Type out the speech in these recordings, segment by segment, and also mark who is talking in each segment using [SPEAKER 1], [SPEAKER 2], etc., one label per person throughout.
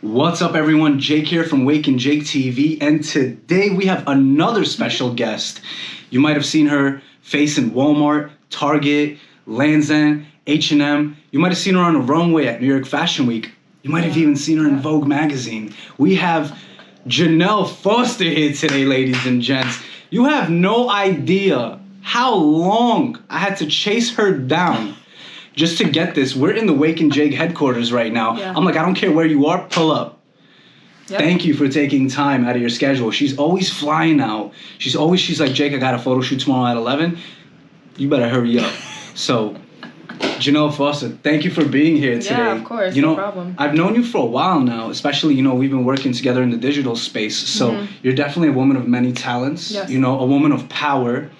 [SPEAKER 1] What's up, everyone? Jake here from WAKENJAKETV, and today we have another special guest. You might have seen her face in Walmart, Target, Land's End, H&M. You might have seen her on a runway at New York Fashion Week. You might have even seen her in Vogue magazine. We have Jeanelle Foster here today, ladies and gents. You have no idea how long I had to chase her down just to get this. We're in the Wake and Jake headquarters right now.
[SPEAKER 2] Yeah.
[SPEAKER 1] I'm like, I don't care where you are, pull up.
[SPEAKER 2] Yep.
[SPEAKER 1] Thank you for taking time out of your schedule. She's always flying out. She's like, Jake, I got a photo shoot tomorrow at 11. You better hurry up. So, Jeanelle Foster, thank you for being here today.
[SPEAKER 2] Yeah, of course, no problem.
[SPEAKER 1] I've known you for a while now, especially, we've been working together in the digital space. So you're definitely a woman of many talents,
[SPEAKER 2] yes.
[SPEAKER 1] A woman of power.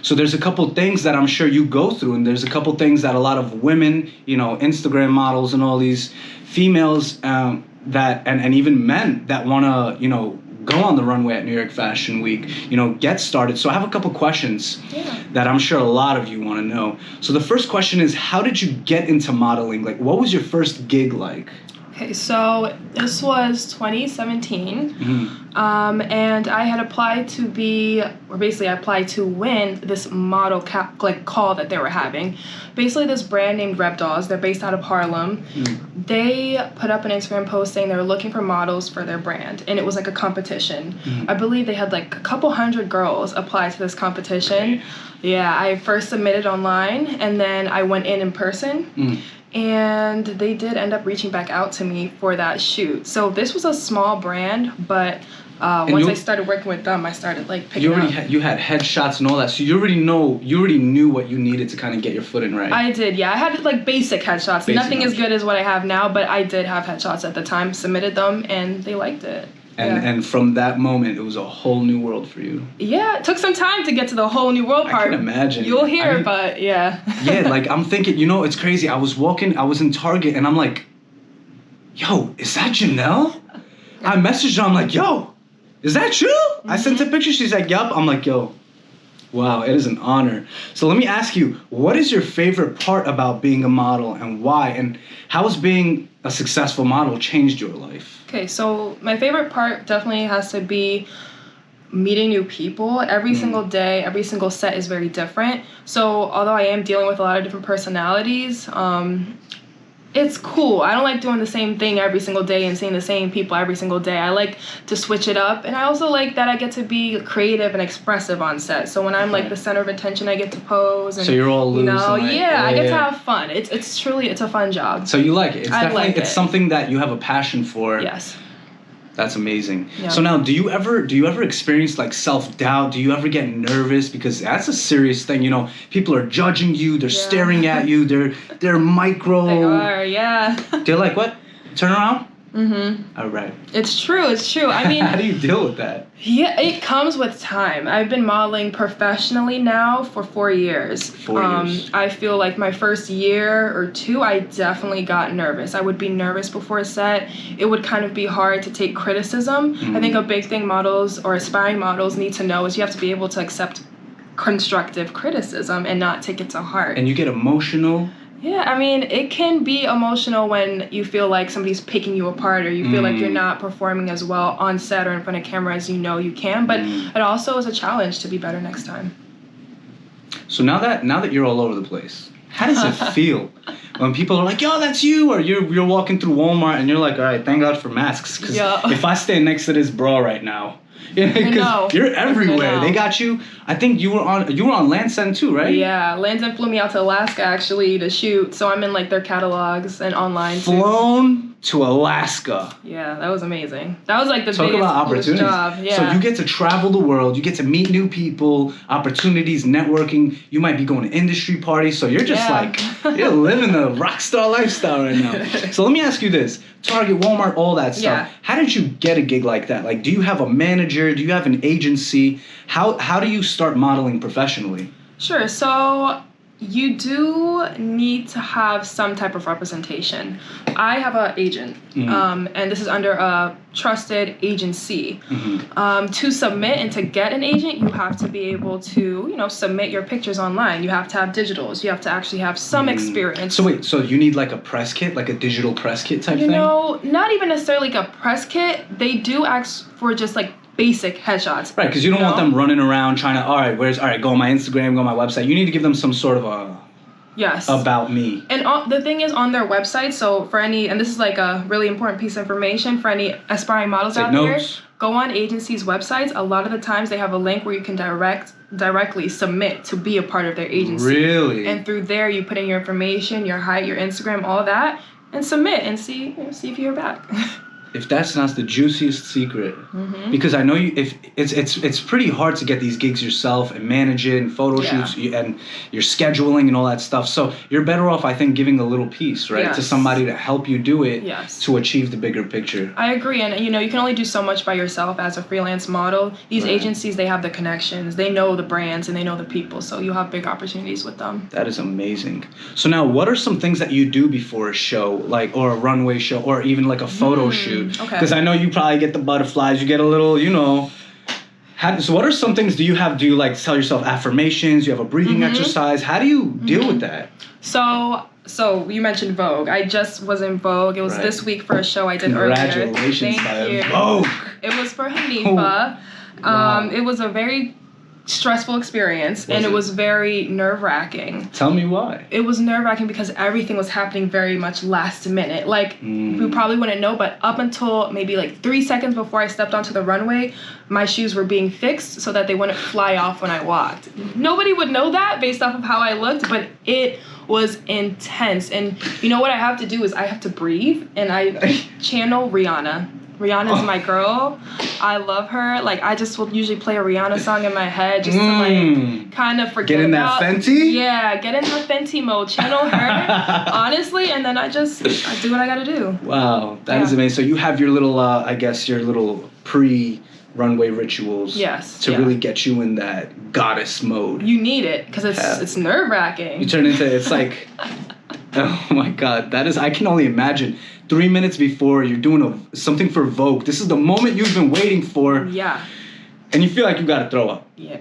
[SPEAKER 1] So there's a couple things that I'm sure you go through, and there's a couple things that a lot of women, Instagram models and all these females that and even men that want to, go on the runway at New York Fashion Week, get started. So I have a couple questions that I'm sure a lot of you want to know. So the first question is, how did you get into modeling? Like, what was your first gig like?
[SPEAKER 2] Okay, so this was 2017, and I had applied to I applied to win this model call that they were having. Basically, this brand named Rep Dolls, they're based out of Harlem. They put up an Instagram post saying they were looking for models for their brand, and it was like a competition. I believe they had like a couple hundred girls apply to this competition. Yeah, I first submitted online, and then I went in person. And they did end up reaching back out to me for that shoot. So this was a small brand, but once I started working with them, I started picking up.
[SPEAKER 1] You had headshots and all that, so you already knew what you needed to kind of get your foot in, right?
[SPEAKER 2] I did, yeah. I had basic headshots. Nothing as good as what I have now, but I did have headshots at the time. Submitted them, and they liked it.
[SPEAKER 1] And from that moment, it was a whole new world for you. Yeah,
[SPEAKER 2] it took some time to get to the whole new world part.
[SPEAKER 1] I can imagine.
[SPEAKER 2] You'll hear, but yeah.
[SPEAKER 1] Yeah, I'm thinking, it's crazy. I was in Target, and I'm like, yo, is that Jeanelle? I messaged her, I'm like, yo, is that you? I sent a picture, she's like, yup. I'm like, yo, wow, it is an honor. So let me ask you, what is your favorite part about being a model, and why? And how has being a successful model changed your life?
[SPEAKER 2] Okay, so my favorite part definitely has to be meeting new people. Every single day, every single set is very different. So although I am dealing with a lot of different personalities, it's cool. I don't like doing the same thing every single day and seeing the same people every single day. I like to switch it up, and I also like that I get to be creative and expressive on set. So when I'm the center of attention, I get to pose. And,
[SPEAKER 1] so you're all loose.
[SPEAKER 2] I get to have fun. It's truly a fun job.
[SPEAKER 1] So you like it. It's
[SPEAKER 2] it.
[SPEAKER 1] Something that you have a passion for.
[SPEAKER 2] Yes.
[SPEAKER 1] That's amazing.
[SPEAKER 2] Yeah.
[SPEAKER 1] So now, do you ever experience self-doubt? Do you ever get nervous? Because that's a serious thing. People are judging you. They're staring at you. They're micro.
[SPEAKER 2] They are, yeah.
[SPEAKER 1] They're like, what? Turn around?
[SPEAKER 2] All
[SPEAKER 1] right.
[SPEAKER 2] It's true. I mean,
[SPEAKER 1] how do you deal with that?
[SPEAKER 2] Yeah, it comes with time. I've been modeling professionally now for 4 years.
[SPEAKER 1] 4 years.
[SPEAKER 2] I feel like my first year or two, I definitely got nervous. I would be nervous before a set. It would kind of be hard to take criticism. I think a big thing models or aspiring models need to know is you have to be able to accept constructive criticism and not take it to heart.
[SPEAKER 1] And you get emotional.
[SPEAKER 2] Yeah, I mean, it can be emotional when you feel like somebody's picking you apart, or you feel like you're not performing as well on set or in front of camera as you know you can. But it also is a challenge to be better next time.
[SPEAKER 1] So now that you're all over the place, how does it feel when people are like, yo, that's you? Or you're walking through Walmart and you're like, all right, thank God for masks. Because if I stand next to this bra right now, because you're everywhere. They got you. I think you were on Land's End too, right?
[SPEAKER 2] Yeah, Land's End flew me out to Alaska actually to shoot, so I'm in their catalogs and online too.
[SPEAKER 1] Flown to Alaska.
[SPEAKER 2] Yeah, that was amazing. That was the biggest
[SPEAKER 1] opportunities.
[SPEAKER 2] Job. Yeah.
[SPEAKER 1] So you get to travel the world, you get to meet new people, opportunities, networking. You might be going to industry parties, so you're just you're living the rock star lifestyle right now. So let me ask you this. Target, Walmart, all that stuff.
[SPEAKER 2] Yeah.
[SPEAKER 1] How did you get a gig like that? Do you have a manager? Do you have an agency? How do you start modeling professionally?
[SPEAKER 2] Sure. So You do need to have some type of representation. I have an agent, and this is under a trusted agency. To submit and to get an agent, you have to be able to, submit your pictures online. You have to have digitals. You have to actually have some experience.
[SPEAKER 1] So wait, so you need like a press kit, like a digital press kit type thing?
[SPEAKER 2] Not even necessarily like a press kit. They do ask for just like basic headshots.
[SPEAKER 1] Right, because you don't want them running around trying to, go on my Instagram, go on my website. You need to give them some sort of a...
[SPEAKER 2] Yes.
[SPEAKER 1] About me.
[SPEAKER 2] And the thing is, on their website, so for any, and this is like a really important piece of information for any aspiring models out there, go on agencies' websites. A lot of the times they have a link where you can directly submit to be a part of their agency.
[SPEAKER 1] Really?
[SPEAKER 2] And through there, you put in your information, your height, your Instagram, all that, and submit and see if you hear back.
[SPEAKER 1] If that's not the juiciest secret, because I know if it's pretty hard to get these gigs yourself and manage it and photo shoots and your scheduling and all that stuff. So you're better off, I think, giving a little piece, right, to somebody to help you do it to achieve the bigger picture.
[SPEAKER 2] I agree, and you can only do so much by yourself as a freelance model. These agencies, they have the connections, they know the brands, and they know the people, so you'll have big opportunities with them.
[SPEAKER 1] That is amazing. So now, what are some things that you do before a show, like or a runway show, or even like a photo shoot? Because I know you probably get the butterflies, you get a little, so what are some things do you do you tell yourself affirmations, you have a breathing exercise? How do you deal with that?
[SPEAKER 2] So you mentioned Vogue. I just was in Vogue. It was this week for a show I did earlier.
[SPEAKER 1] Congratulations.
[SPEAKER 2] Thank you.
[SPEAKER 1] Vogue.
[SPEAKER 2] It was for Hanifa. Wow. It was a very stressful experience, and it was very nerve-wracking.
[SPEAKER 1] Tell me why.
[SPEAKER 2] It was nerve-wracking because everything was happening very much last minute. We probably wouldn't know, but up until maybe 3 seconds before I stepped onto the runway, my shoes were being fixed so that they wouldn't fly off when I walked. Nobody would know that based off of how I looked, but it was intense. And what I have to do is I have to breathe, and I channel Rihanna. Rihanna's my girl. I love her. I just will usually play a Rihanna song in my head just to kind of forget about.
[SPEAKER 1] Get in that Fenty?
[SPEAKER 2] Yeah, get in her Fenty mode. Channel her, honestly, and then I do what I gotta do.
[SPEAKER 1] Wow, that is amazing. So you have your little, your little pre-runway rituals.
[SPEAKER 2] Yes.
[SPEAKER 1] To really get you in that goddess mode.
[SPEAKER 2] You need it because it's nerve-wracking.
[SPEAKER 1] You turn into it's like. Oh my God, I can only imagine. 3 minutes before you're doing something for Vogue. This is the moment you've been waiting for.
[SPEAKER 2] Yeah.
[SPEAKER 1] And you feel like you gotta throw up.
[SPEAKER 2] Yeah.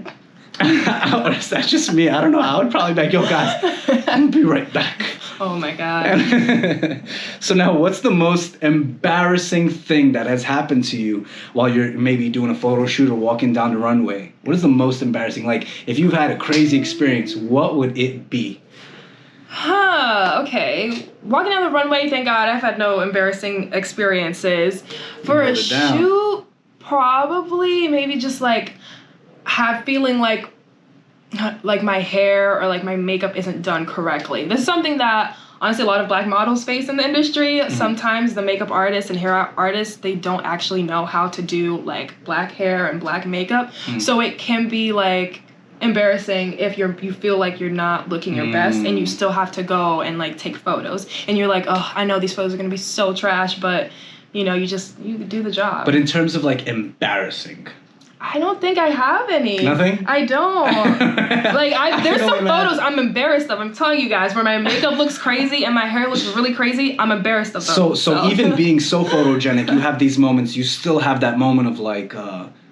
[SPEAKER 1] That's just me. I don't know. I would probably be like, yo guys, I'm gonna be right back.
[SPEAKER 2] Oh my God.
[SPEAKER 1] So now, what's the most embarrassing thing that has happened to you while you're maybe doing a photo shoot or walking down the runway? What is the most embarrassing? If you've had a crazy experience, what would it be?
[SPEAKER 2] Okay. Walking down the runway, thank God I've had no embarrassing experiences. For a shoot, probably maybe just feeling like my hair or my makeup isn't done correctly. This is something that honestly a lot of Black models face in the industry. Sometimes the makeup artists and hair artists, they don't actually know how to do black hair and black makeup. So it can be embarrassing if you feel like you're not looking your best and you still have to go and take photos and you're oh, I know these photos are gonna be so trash, but you do the job.
[SPEAKER 1] But in terms of embarrassing,
[SPEAKER 2] I don't think I have any.
[SPEAKER 1] Nothing?
[SPEAKER 2] I don't. There's some photos I'm embarrassed of. I'm telling you guys, where my makeup looks crazy and my hair looks really crazy, I'm embarrassed of them.
[SPEAKER 1] So even being so photogenic, you have these moments, you still have that moment of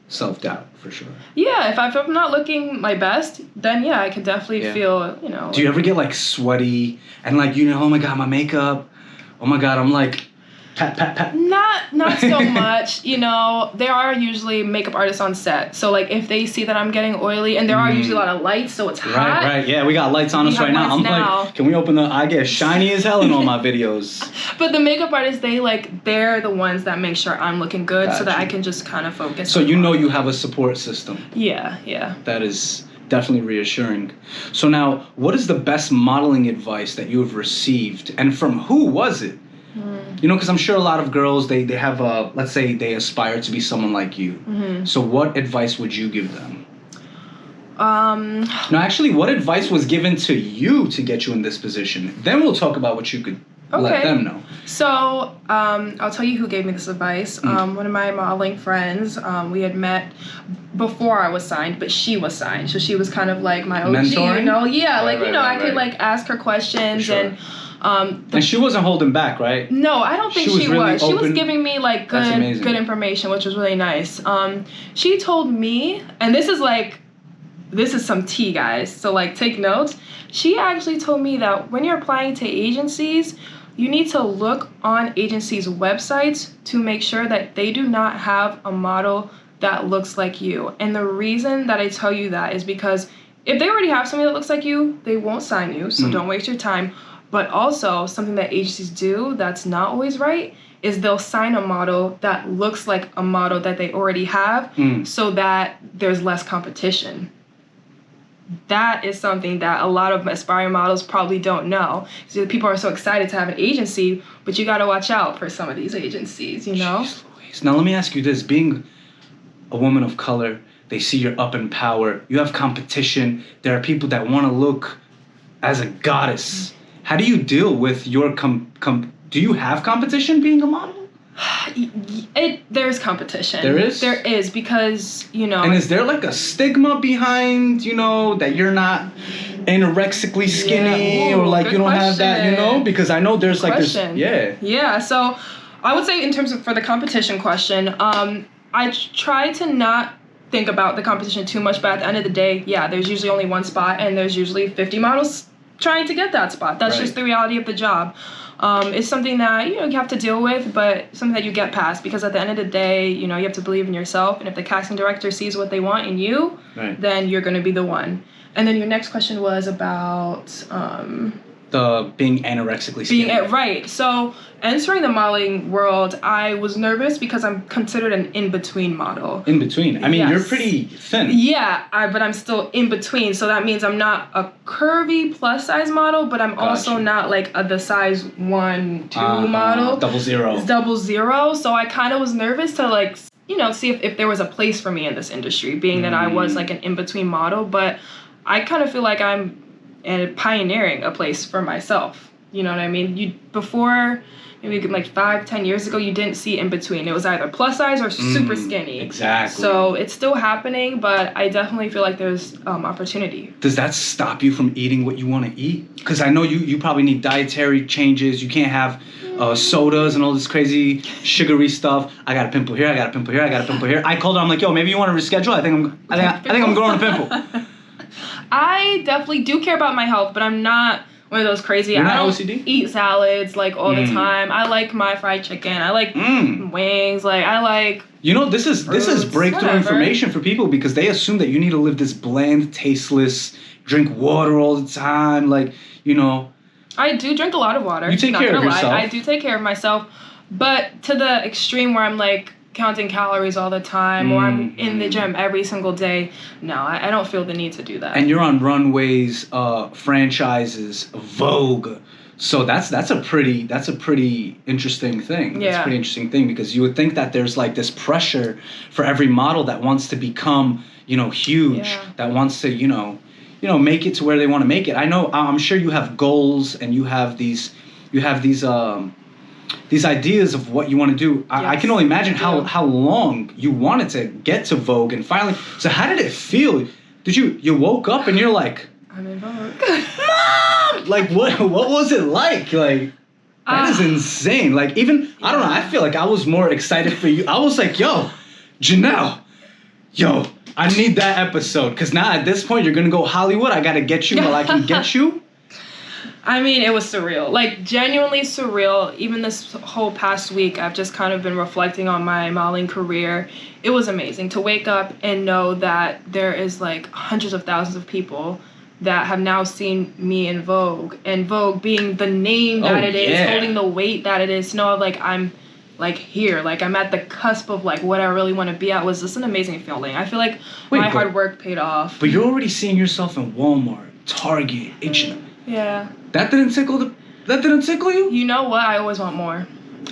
[SPEAKER 1] self-doubt, for sure.
[SPEAKER 2] Yeah, if I'm not looking my best, then yeah, I could definitely feel,
[SPEAKER 1] Do you ever get sweaty and oh my God, my makeup, oh my God, I'm pat.
[SPEAKER 2] Not so much. There are usually makeup artists on set. So if they see that I'm getting oily, and there are usually a lot of lights, so it's hot.
[SPEAKER 1] Right. Yeah, we got lights on us right now. I'm can we open I get shiny as hell in all my videos.
[SPEAKER 2] But the makeup artists, they're the ones that make sure I'm looking good so that I can just kind of focus.
[SPEAKER 1] So you have a support system.
[SPEAKER 2] Yeah.
[SPEAKER 1] That is definitely reassuring. So now, what is the best modeling advice that you have received, and from who was it? Because I'm sure a lot of girls, they have let's say they aspire to be someone like you. So what advice would you give them? No, actually, what advice was given to you to get you in this position? Then we'll talk about what you could let them know.
[SPEAKER 2] So, I'll tell you who gave me this advice. One of my modeling friends, we had met before I was signed, but she was signed. So she was kind of like my OG,
[SPEAKER 1] mentoring?
[SPEAKER 2] you know? Yeah, I could,
[SPEAKER 1] right.
[SPEAKER 2] like, ask her questions.
[SPEAKER 1] Sure. And she wasn't holding back, right?
[SPEAKER 2] No, I don't think she
[SPEAKER 1] really
[SPEAKER 2] was. She was
[SPEAKER 1] open.
[SPEAKER 2] giving me, like, good information, which was really nice. She told me, and this is some tea, guys, so, like, take notes. She actually told me that when you're applying to agencies, you need to look on agencies' websites to make sure that they do not have a model that looks like you. And the reason that I tell you that is because if they already have somebody that looks like you, they won't sign you, so don't waste your time. But also, something that agencies do that's not always right is they'll sign a model that looks like a model that they already have so that there's less competition. That is something that a lot of aspiring models probably don't know. So people are so excited to have an agency, but you got to watch out for some of these agencies, you know?
[SPEAKER 1] Jeez Louise. Now, let me ask you this. Being a woman of color, they see you're up in power. You have competition. There are people that want to look as a goddess. How do you deal with your do you have competition being a model?
[SPEAKER 2] There's competition.
[SPEAKER 1] There is?
[SPEAKER 2] There is, because, you know...
[SPEAKER 1] And is there, like, a stigma behind, you know, that you're not anorexically skinny or, like, you don't have that, you know? Because I know there's, like, this... Yeah.
[SPEAKER 2] Yeah, so I would say in terms of, for the competition question, I try to not think about the competition too much, but at the end of the day, yeah, there's usually only one spot, and there's usually 50 models trying to get that spot. That's just the reality of the job. It's something that, you know, you have to deal with, but something that you get past, because at the end of the day, you know, you have to believe in yourself, and if the casting director sees what they want in you, then you're going to be the one. And then your next question was about...
[SPEAKER 1] the being anorexically skinny.
[SPEAKER 2] Right. So entering the modeling world, I was nervous because I'm considered an in-between model.
[SPEAKER 1] In between? I mean, you're pretty thin.
[SPEAKER 2] Yeah, but I'm still in between. So that means I'm not a curvy plus size model, but I'm also not like the size 1, 2 model.
[SPEAKER 1] 00.
[SPEAKER 2] It's 00. So I kind of was nervous to, like, you know, see if there was a place for me in this industry, being that I was like an in-between model. But I kind of feel like I'm pioneering a place for myself. You know what I mean? Before, maybe like 5-10 years ago, you didn't see in between. It was either plus size or super skinny.
[SPEAKER 1] Exactly.
[SPEAKER 2] So it's still happening, but I definitely feel like there's opportunity.
[SPEAKER 1] Does that stop you from eating what you want to eat? Because I know you probably need dietary changes. You can't have sodas and all this crazy sugary stuff. I got a pimple here. I got a pimple here. I got a pimple here. I called her. I'm like, yo, maybe you want to reschedule? I think I'm growing a pimple.
[SPEAKER 2] I definitely do care about my health, but I'm not one of those crazy...
[SPEAKER 1] You're not
[SPEAKER 2] I don't
[SPEAKER 1] OCD?
[SPEAKER 2] Eat salads, like, all the time. I like my fried chicken. I like wings. Like, I like...
[SPEAKER 1] You know, this is breakthrough information for people, because they assume that you need to live this bland, tasteless, drink water all the time, like, you know...
[SPEAKER 2] I do drink a lot of water.
[SPEAKER 1] You take care of yourself.
[SPEAKER 2] I do take care of myself, but to the extreme where I'm, like, counting calories all the time, or I'm in the gym every single day. No, I don't feel the need to do that.
[SPEAKER 1] And you're on Runway's franchises, Vogue. So that's a pretty interesting thing.
[SPEAKER 2] Yeah.
[SPEAKER 1] It's a pretty interesting thing, because you would think that there's like this pressure for every model that wants to become, you know, huge, that wants to, you know, make it to where they want to make it. I'm sure you have goals, and you have these ideas of what you want to do. I can only imagine how long you wanted to get to Vogue, and finally. So how did it feel? Did you woke up and you're like,
[SPEAKER 2] I'm in Vogue.
[SPEAKER 1] Mom! Like, what was it like? Like, that is insane. Like, even, I don't know, I feel like I was more excited for you. I was like, yo, Jeanelle, I need that episode, because now at this point you're going to go Hollywood. I got to get you while I can get you.
[SPEAKER 2] I mean, it was surreal. Like, genuinely surreal. Even this whole past week, I've just kind of been reflecting on my modeling career. It was amazing to wake up and know that there is, like, hundreds of thousands of people that have now seen me in Vogue. And Vogue being the name that it is, holding the weight that it is, to know, like, I'm, like, here. Like, I'm at the cusp of, like, what I really want to be at. Was just an amazing feeling. I feel like my hard work paid off.
[SPEAKER 1] But you're already seeing yourself in Walmart, Target, H&M.
[SPEAKER 2] Yeah.
[SPEAKER 1] That didn't tickle you?
[SPEAKER 2] You know what? I always want more.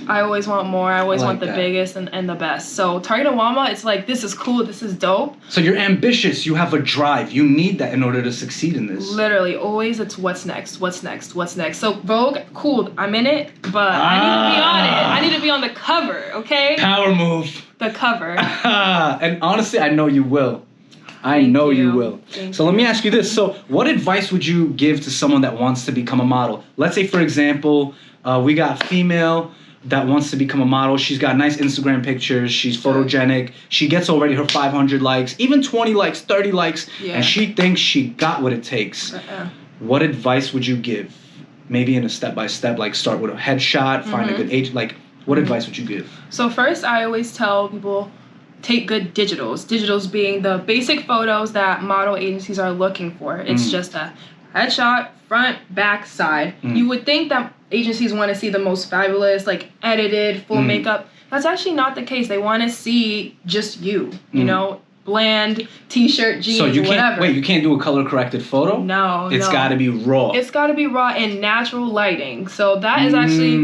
[SPEAKER 2] I always want more. I always want the
[SPEAKER 1] that.
[SPEAKER 2] biggest and the best. So Target and Walmart, it's like, this is cool. This is dope.
[SPEAKER 1] So you're ambitious. You have a drive. You need that in order to succeed in this.
[SPEAKER 2] Literally, always it's what's next, what's next, what's next. So Vogue, cool, I'm in it, but I need to be on it. I need to be on the cover, okay?
[SPEAKER 1] Power move.
[SPEAKER 2] The cover.
[SPEAKER 1] And honestly, I know you will. I know you will. So let me ask you this. So what advice would you give to someone that wants to become a model? Let's say, for example, we got female that wants to become a model. She's got nice Instagram pictures. She's photogenic. She gets already her 500 likes, even 20 likes, 30 likes, and she thinks she got what it takes. What advice would you give? Maybe in a step-by-step, like start with a headshot, find a good age. Like, what advice would you give?
[SPEAKER 2] So first, I always tell people, take good digitals. Digitals being the basic photos that model agencies are looking for. It's just a headshot, front, back, side. You would think that agencies want to see the most fabulous, like edited, full makeup. That's actually not the case. They want to see just you, you know, bland t-shirt, jeans,
[SPEAKER 1] so you
[SPEAKER 2] whatever.
[SPEAKER 1] Wait, you can't do a color corrected photo?
[SPEAKER 2] No,
[SPEAKER 1] It's got to be raw.
[SPEAKER 2] It's got to be raw and natural lighting. So that is actually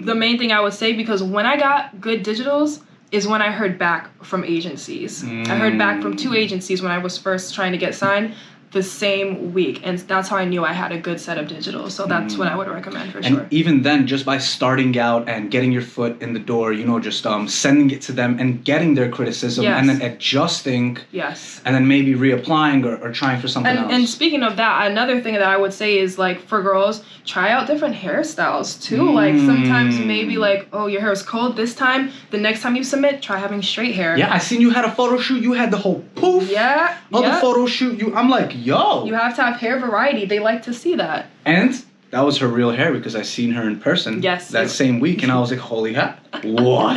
[SPEAKER 2] the main thing I would say, because when I got good digitals is when I heard back from agencies. I heard back from 2 agencies when I was first trying to get signed the same week, and that's how I knew I had a good set of digitals. So that's what I would recommend for sure.
[SPEAKER 1] And even then, just by starting out and getting your foot in the door, you know, just sending it to them and getting their criticism and then adjusting, and then maybe reapplying or trying for something else.
[SPEAKER 2] And speaking of that, another thing that I would say is, like, for girls, try out different hairstyles too. Like, sometimes maybe like, oh, your hair is cold this time, the next time you submit, try having straight hair.
[SPEAKER 1] Yeah, I seen you had a photo shoot. You had the whole poof.
[SPEAKER 2] Yeah.
[SPEAKER 1] Other photo shoot. I'm like, yo.
[SPEAKER 2] You have to have hair variety. They like to see that.
[SPEAKER 1] And that was her real hair, because I seen her in person that same week, and I was like, holy heck, what?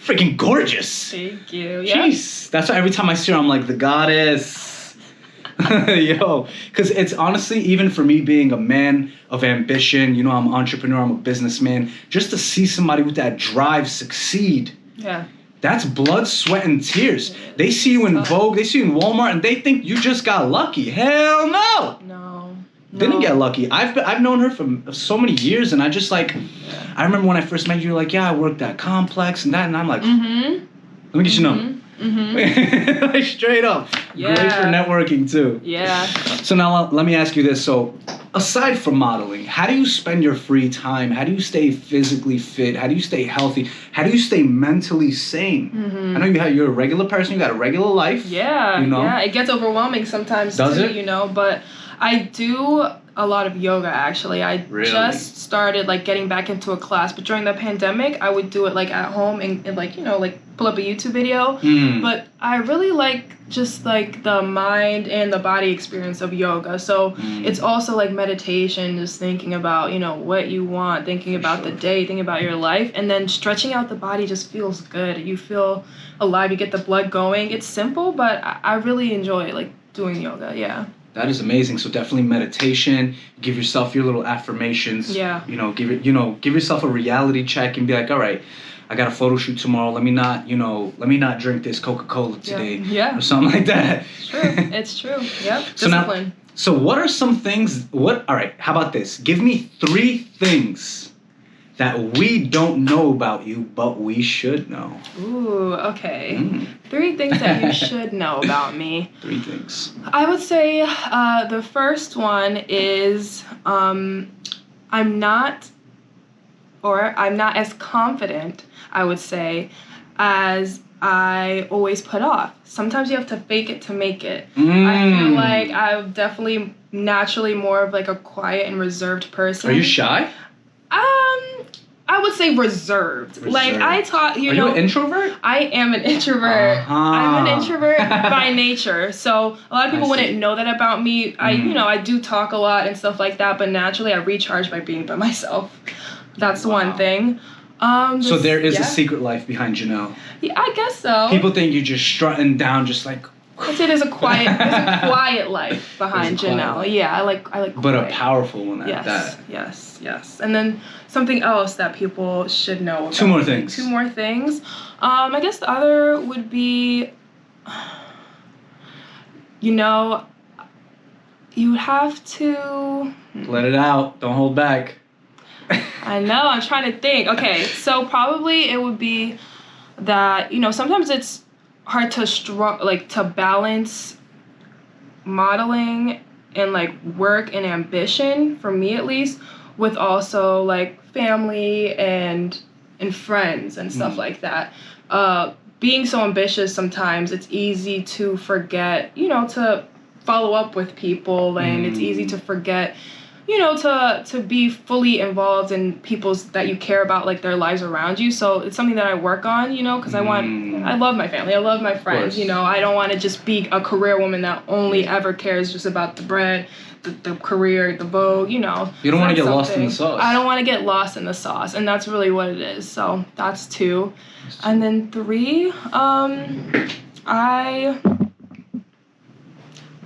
[SPEAKER 1] Freaking gorgeous.
[SPEAKER 2] Thank you.
[SPEAKER 1] Jeez. That's why every time I see her, I'm like, the goddess. Yo. Because it's honestly, even for me being a man of ambition, you know, I'm an entrepreneur, I'm a businessman, just to see somebody with that drive succeed.
[SPEAKER 2] Yeah.
[SPEAKER 1] That's blood, sweat, and tears. They see you in Vogue, they see you in Walmart, and they think you just got lucky. Hell no!
[SPEAKER 2] No.
[SPEAKER 1] Didn't get lucky. I've known her for so many years, and I just like, I remember when I first met you, you're like, yeah, I worked at Complex and that, and I'm like, let me get your number. Like, straight up.
[SPEAKER 2] Yeah.
[SPEAKER 1] Great for networking too.
[SPEAKER 2] Yeah.
[SPEAKER 1] So now let me ask you this. So aside from modeling, how do you spend your free time? How do you stay physically fit? How do you stay healthy? How do you stay mentally sane? I know you're a regular person. You got a regular life.
[SPEAKER 2] Yeah.
[SPEAKER 1] You know?
[SPEAKER 2] Yeah. It gets overwhelming sometimes
[SPEAKER 1] too,
[SPEAKER 2] you know, but I do a lot of yoga, actually. I just started, like, getting back into a class, but during the pandemic, I would do it, like, at home and like, you know, like, pull up a YouTube video. But I really like just, like, the mind and the body experience of yoga. So it's also, like, meditation, just thinking about, you know, what you want, thinking about the day, thinking about your life, and then stretching out the body just feels good. You feel alive, you get the blood going. It's simple, but I really enjoy, like, doing yoga,
[SPEAKER 1] That is amazing. So definitely meditation. Give yourself your little affirmations.
[SPEAKER 2] Yeah.
[SPEAKER 1] You know, give yourself a reality check and be like, all right, I got a photo shoot tomorrow. Let me not drink this Coca-Cola today.
[SPEAKER 2] Yeah.
[SPEAKER 1] Or something like that.
[SPEAKER 2] It's true. It's true. Yep. Discipline.
[SPEAKER 1] So what are some things? All right. How about this? Give me 3 things that we don't know about you, but we should know.
[SPEAKER 2] Ooh, okay. 3 things that you should know about me.
[SPEAKER 1] 3 things.
[SPEAKER 2] I would say the first one is I'm not as confident, I would say, as I always put off. Sometimes you have to fake it to make it. I feel like I'm definitely naturally more of, like, a quiet and reserved person.
[SPEAKER 1] Are you shy?
[SPEAKER 2] I would say reserved. Like, I talk, you know.
[SPEAKER 1] Are you an introvert?
[SPEAKER 2] I am an introvert. I'm an introvert by nature. So a lot of people wouldn't know that about me. I do talk a lot and stuff like that, but naturally I recharge by being by myself. That's one thing.
[SPEAKER 1] So there is a secret life behind Jeanelle.
[SPEAKER 2] Yeah, I guess so.
[SPEAKER 1] People think you're just strutting down, just like.
[SPEAKER 2] I'd say there's a quiet life behind Jeanelle. Yeah, I like.
[SPEAKER 1] But a powerful one at that.
[SPEAKER 2] Yes. And then something else that people should know about
[SPEAKER 1] 2 more things.
[SPEAKER 2] 2 more things. I guess the other would be, you know, you have to.
[SPEAKER 1] Let it out. Don't hold back.
[SPEAKER 2] I know. I'm trying to think. Okay, so probably it would be that, you know, sometimes it's hard to to balance modeling and like work and ambition, for me at least, with also like family and friends and stuff like that. Being so ambitious, sometimes it's easy to forget, you know, to follow up with people, and it's easy to forget, you know, to be fully involved in people's that you care about, like their lives around you. So it's something that I work on, you know, because I love my family, I love my friends, you know. I don't want to just be a career woman that only ever cares just about the bread, the career, the Vogue, you know.
[SPEAKER 1] You don't want to get lost in the sauce.
[SPEAKER 2] I don't want to get lost in the sauce, and that's really what it is. So that's 2. And then 3,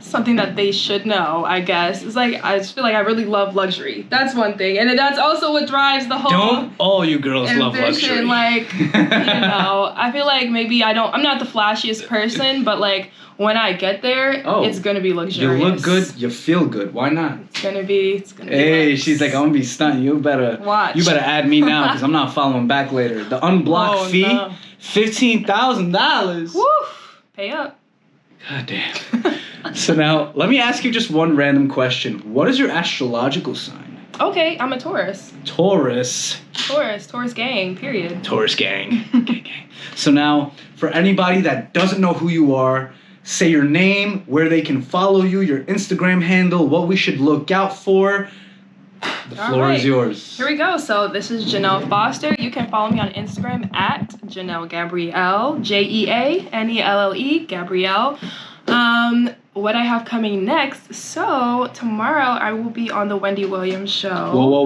[SPEAKER 2] something that they should know, I guess. It's like, I just feel like I really love luxury. That's one thing. And that's also what drives the whole...
[SPEAKER 1] Don't all you girls love luxury?
[SPEAKER 2] Like, you know, I feel like maybe I'm not the flashiest person, but like, when I get there, it's going to be luxurious.
[SPEAKER 1] You look good, you feel good. Why not?
[SPEAKER 2] It's going to be
[SPEAKER 1] Hey,
[SPEAKER 2] nice.
[SPEAKER 1] she's like, I'm going to be stunting. You better
[SPEAKER 2] watch.
[SPEAKER 1] You better add me now, because I'm not following back later. The unblocked fee, no. $15,000.
[SPEAKER 2] Woo! Pay up.
[SPEAKER 1] God damn. So now, let me ask you just one random question. What is your astrological sign?
[SPEAKER 2] Okay, I'm a Taurus.
[SPEAKER 1] Taurus
[SPEAKER 2] Gang, period.
[SPEAKER 1] Taurus gang. Gang. So now, for anybody that doesn't know who you are, say your name, where they can follow you, your Instagram handle, what we should look out for. The floor is yours.
[SPEAKER 2] Here we go. So this is Jeanelle Foster. You can follow me on Instagram at Jeanelle Gabrielle, Jeanelle, Gabrielle. What I have coming next. So tomorrow I will be on the Wendy Williams show.
[SPEAKER 1] Whoa.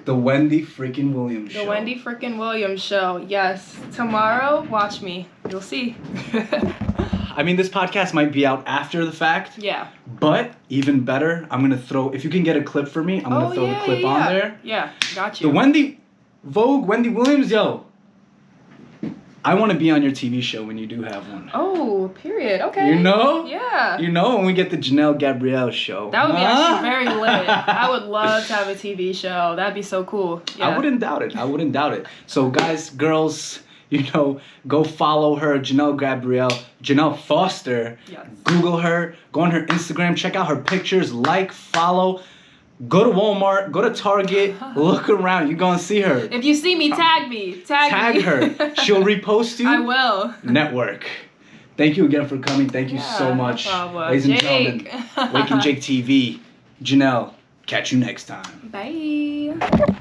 [SPEAKER 1] The Wendy freaking Williams show.
[SPEAKER 2] The Wendy freaking Williams show. Yes. Tomorrow, watch me. You'll see.
[SPEAKER 1] I mean, this podcast might be out after the fact.
[SPEAKER 2] Yeah.
[SPEAKER 1] But even better, I'm going to throw, if you can get a clip for me, I'm going to throw the clip on there.
[SPEAKER 2] Yeah, got you.
[SPEAKER 1] The Vogue, Wendy Williams, yo. I want to be on your TV show when you do have one.
[SPEAKER 2] Oh, period. Okay.
[SPEAKER 1] You know?
[SPEAKER 2] Yeah.
[SPEAKER 1] You know, when we get the Jeanelle Gabrielle show.
[SPEAKER 2] That would be actually very lit. I would love to have a TV show. That'd be so cool. Yeah.
[SPEAKER 1] I wouldn't doubt it. So guys, girls, you know, go follow her, Jeanelle Foster.
[SPEAKER 2] Yes.
[SPEAKER 1] Google her, go on her Instagram, check out her pictures, like, follow. Go to Walmart, go to Target, look around. You're going to see her.
[SPEAKER 2] If you see me, tag me.
[SPEAKER 1] Tag her. She'll repost you.
[SPEAKER 2] I will.
[SPEAKER 1] Network. Thank you again for coming. Thank you so much.
[SPEAKER 2] No problem.
[SPEAKER 1] Ladies and gentlemen, WAKENJAKETV, Jeanelle, catch you next time.
[SPEAKER 2] Bye.